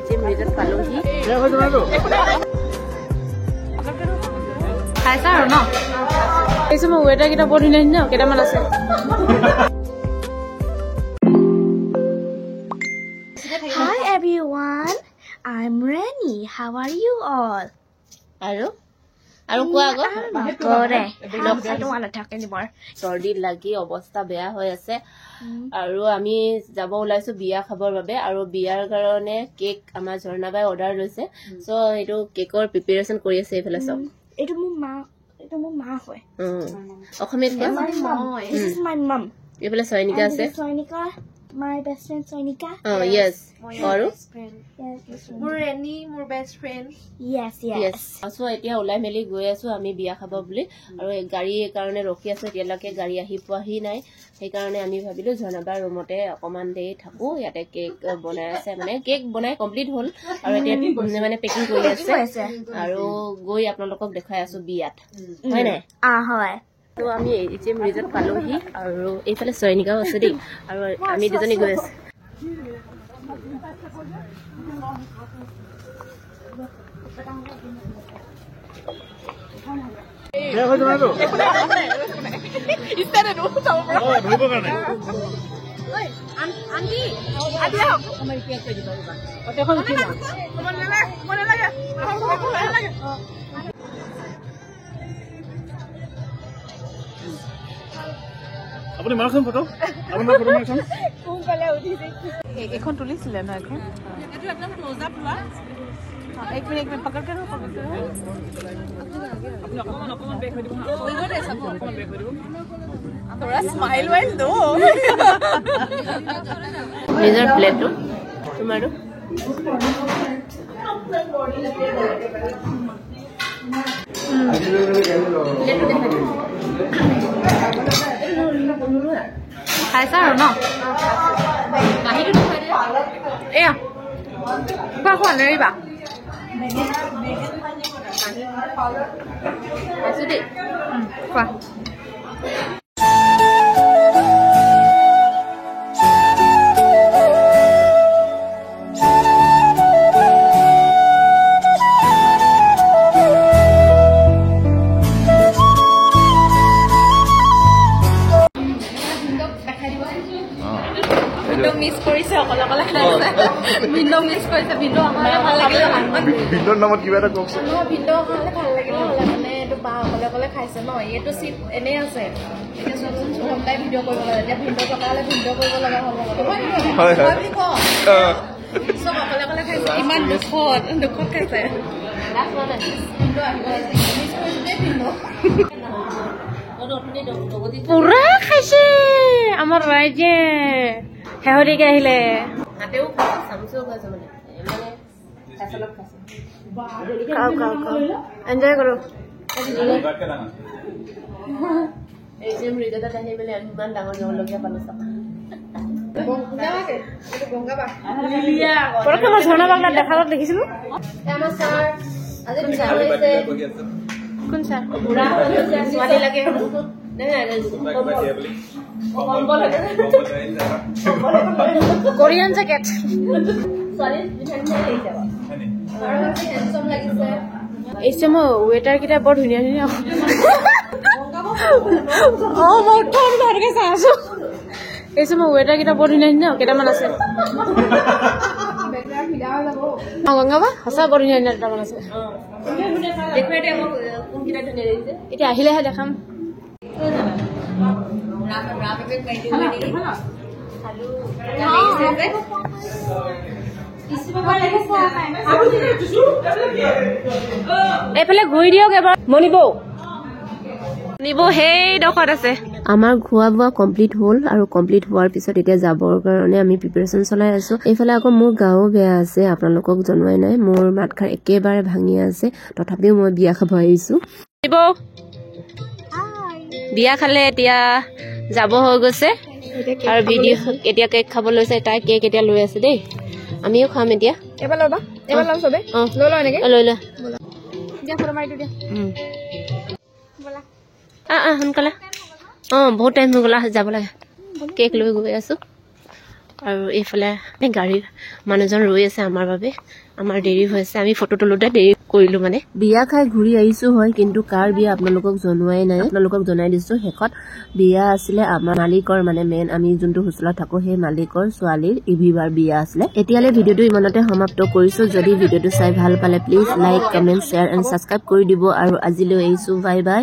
AGM resort পালোহি খাইছা আৰু ন এইছো মই ৱেটাৰ কেইটা বৰ ধুনীয়া ন কেইটামান আছে Hi everyone, I'm Rennie. How are you all? আৰু কোৱা আগত I don't want to talk anymore. চৰ্দি লাগি অৱস্থা বেয়া হৈ আছে আৰু আমি যাব ওলাইছো বিয়া খাবৰ বাবে আৰু বিয়াৰ কাৰণে কেক আমাৰ ঝৰ্ণাবাই অৰ্ডাৰ লৈছে সো এইটো কেকৰ প্ৰিপাৰেচন কৰি আছে এইফালে চব Itu mo ma hoy. অসমীয়াত This is my mom. এইফালে চয়নিকা আছে Soinika, my best friend Soinika. yes আৰু More Rennie, more best friend. Yes. আছো এতিয়া ওলাই মেলি গৈ আছো আমি বিয়া খাব বুলি আৰু গাড়ীৰ কাৰণে ৰখি আছো এতিয়ালৈকে গাড়ী আহি পোৱাহি নাই সেইকাৰণে আমি ভাবিলো ঝৰ্ণাবাৰ ৰুমতে অকমান দেৰি থাকো ইয়াতে কেক বনাই আছে মানে কেক বনাই কমপ্লিট হ'ল আৰু এতিয়া মানে পেকিং কৰি আছে আৰু গৈ আপোনালোকক দেখাই আছো বিয়াত হয় নাই হয় তো আমি এজিএম ৰিজৰ্ট পালোহি আৰু এইফালে চয়নিকাও আছে দেই আৰু আমি দুজনী গৈ আছো আপুনি মাৰকচোন ফটো আপোনাৰ ফটো মাৰকচোন এখন তুলিছিলে ন এখন এইটো একদম ক্লোজ আপ লোৱা এক মিনিট পকড় কে আপুনি অকমান বেক হৈ দিব হৈ গ'লে সব অকমান বেক হৈ দিব थोड़ा স্মাইল ওয়াইল দো নিজৰ প্লেটটো তোমাৰো খাইছা আৰু ন কাহিটো এয়া খোৱা নেৰিবা খাইছো দেই খোৱা মিস কৰিছে অকলে খাইছে ভিন্ন মিস কৰিছে ভিন্ন আমাৰ ভাল লাগিলে ভিন্নৰ নামত কিবা এটা কওকচোন ন ভিন্ন খালে ভাল লাগিলে মানে এইটো বা অকলে খাইছে ন এইটো চিপ এনে আছে এতিয়া চবচোন সদায় ভিডিঅ' কৰিব লাগে এতিয়া ভিন্ন টকা হ'লে ভিডিঅ' কৰিব লগা হ'ব হয় চব অকলে খাইছে ইমান দুখত খাইছে পুৰা খাইছে আমাৰ ৰাইজে শেহতীয়াকে আহিলে হাতেও খাইছে চামুচেও খাইছে মানে খাওঁ এনজয় কৰো এজিএম ৰিজৰ্টত আহি পেলাই ইমান ডাঙৰ জমলগীয়া পালো চাওক পৰকে মই ঝৰ্ণাবাক দেখালত দেখিছিলো আমাৰ ছাৰ আজি বিজা হৈছে কোন ছাৰ বুঢ়া হৈছে ছোৱালী লাগে কোৰিয়ান জেকেট এই মই ৱেটাৰ কেইটা বৰ ধুনীয়া ধুনীয়া মই ভালকে চাই আছো এই মই ৱেটাৰ কেইটা বৰ ধুনীয়া ধুনীয়া কেইটামান আছে গংগাবা সঁচা বৰ ধুনীয়া ধুনীয়া দুটামান আছে এতিয়া আহিলেহে দেখাম এইফালে ঘূৰি দিয়ক এবাৰ মনিব নিব সেইডোখৰত আছে আমাৰ খোৱা বোৱা কমপ্লিট হ'ল আৰু কমপ্লিট হোৱাৰ পিছত এতিয়া যাবৰ কাৰণে আমি প্ৰিপাৰেচন চলাই আছো এইফালে আকৌ মোৰ গাও বেয়া আছে আপোনালোকক জনোৱাই নাই মোৰ মাতখাৰ একেবাৰে ভাঙি আছে তথাপিও মই বিয়া খাব আহিছো বিয়া খালে এতিয়া যাব হৈ গৈছে আৰু ভিডিঅ এতিয়া কেক খাব লৈছে তাই কেক এতিয়া লৈ আছে দেই আমিও খাম এতিয়া এবাৰ লবা এবাৰ লম সবে লৈ লয় নেকি লৈ লৈ দিয়া ফটো মাৰি দিয়া বলা সোনকালে বহুত টাইম হৈ গ'লা যাব লাগে কেক লৈ গৈ আছো আৰু এইফালে গাড়ীৰ মানুহজন ৰৈ আছে আমাৰ বাবে আমাৰ দেৰি হৈছে আমি ফটো তোলোতে দেৰি কৰিলো মানে বিয়া খাই ঘূৰি আহিছো হয় কিন্তু কাৰ বিয়া আপোনালোকক জনোৱাই নাই আপোনালোকক জনাই দিছো শেষত বিয়া আছিলে আমাৰ মালিকৰ মানে মেইন আমি যোনটো হোষ্টেলত থাকো সেই মালিকৰ ছোৱালীৰ ইভিবাৰ বিয়া আছিলে এতিয়ালে ভিডিঅ'টো ইমানতে সমাপ্ত কৰিছো যদি ভিডিঅ'টো চাই ভাল পালে please like comment share and subscribe কৰি দিব আৰু আজিলৈ আহিছো বাই বাই